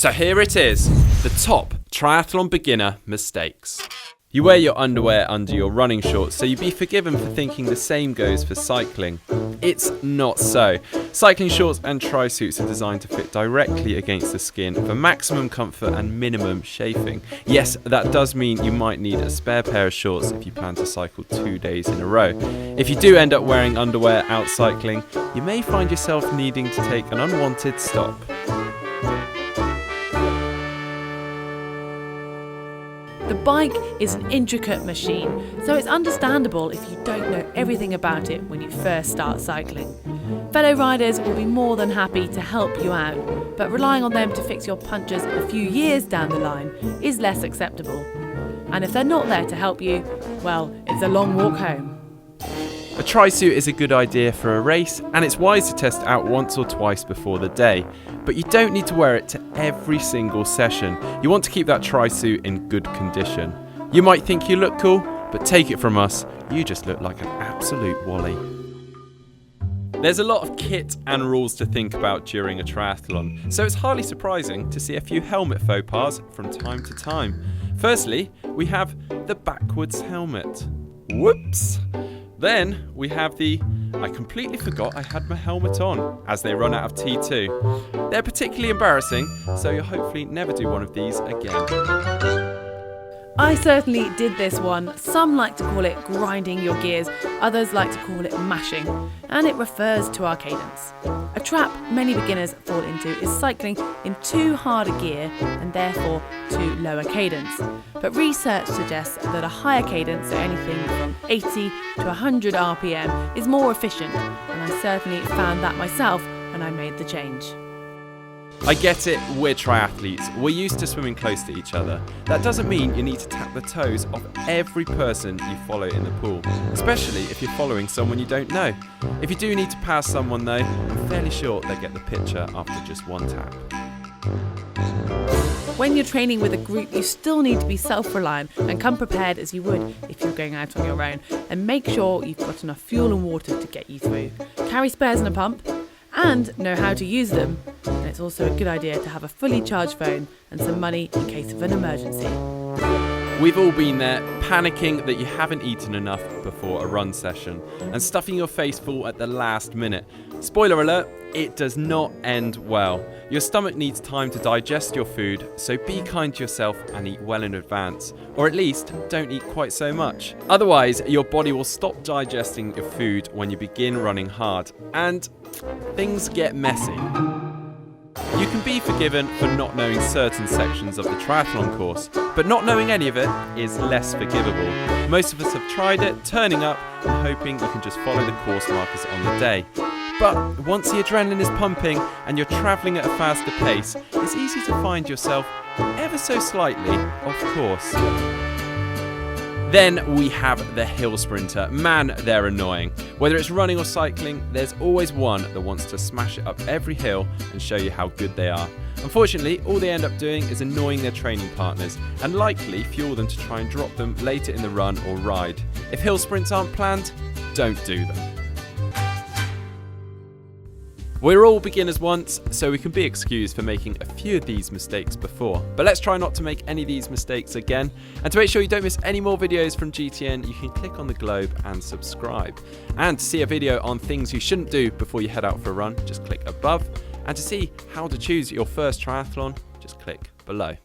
So here it is, the top triathlon beginner mistakes. You wear your underwear under your running shorts, so you'd be forgiven for thinking the same goes for cycling. It's not so. Cycling shorts and tri-suits are designed to fit directly against the skin for maximum comfort and minimum chafing. Yes, that does mean you might need a spare pair of shorts if you plan to cycle 2 days in a row. If you do end up wearing underwear out cycling, you may find yourself needing to take an unwanted stop. The bike is an intricate machine, so it's understandable if you don't know everything about it when you first start cycling. Fellow riders will be more than happy to help you out, but relying on them to fix your punctures a few years down the line is less acceptable. And if they're not there to help you, well, it's a long walk home. A tri-suit is a good idea for a race, and it's wise to test out once or twice before the day. But you don't need to wear it to every single session. You want to keep that tri-suit in good condition. You might think you look cool, but take it from us, you just look like an absolute wally. There's a lot of kit and rules to think about during a triathlon, so it's hardly surprising to see a few helmet faux pas from time to time. Firstly, we have the backwards helmet. Whoops! Then we have I completely forgot I had my helmet on, as they run out of T2. They're particularly embarrassing, so you'll hopefully never do one of these again. I certainly did this one. Some like to call it grinding your gears, others like to call it mashing, and it refers to our cadence. A trap many beginners fall into is cycling in too hard a gear and therefore too low a cadence. But research suggests that a higher cadence, so anything from 80 to 100 RPM, is more efficient, and I certainly found that myself when I made the change. I get it, we're triathletes. We're used to swimming close to each other. That doesn't mean you need to tap the toes of every person you follow in the pool, especially if you're following someone you don't know. If you do need to pass someone though, I'm fairly sure they'll get the picture after just one tap. When you're training with a group, you still need to be self-reliant and come prepared as you would if you're going out on your own, and make sure you've got enough fuel and water to get you through. Carry spares in a pump and know how to use them. And it's also a good idea to have a fully charged phone and some money in case of an emergency. We've all been there, panicking that you haven't eaten enough before a run session and stuffing your face full at the last minute. Spoiler alert, it does not end well. Your stomach needs time to digest your food, so be kind to yourself and eat well in advance, or at least don't eat quite so much. Otherwise, your body will stop digesting your food when you begin running hard, and things get messy. You can be forgiven for not knowing certain sections of the triathlon course, but not knowing any of it is less forgivable. Most of us have tried it, turning up and hoping you can just follow the course markers on the day. But once the adrenaline is pumping and you're travelling at a faster pace, it's easy to find yourself ever so slightly off course. Then we have the hill sprinter. Man, they're annoying. Whether it's running or cycling, there's always one that wants to smash it up every hill and show you how good they are. Unfortunately, all they end up doing is annoying their training partners and likely fuel them to try and drop them later in the run or ride. If hill sprints aren't planned, don't do them. We're all beginners once, so we can be excused for making a few of these mistakes before. But let's try not to make any of these mistakes again. And to make sure you don't miss any more videos from GTN, you can click on the globe and subscribe. And to see a video on things you shouldn't do before you head out for a run, just click above. And to see how to choose your first triathlon, just click below.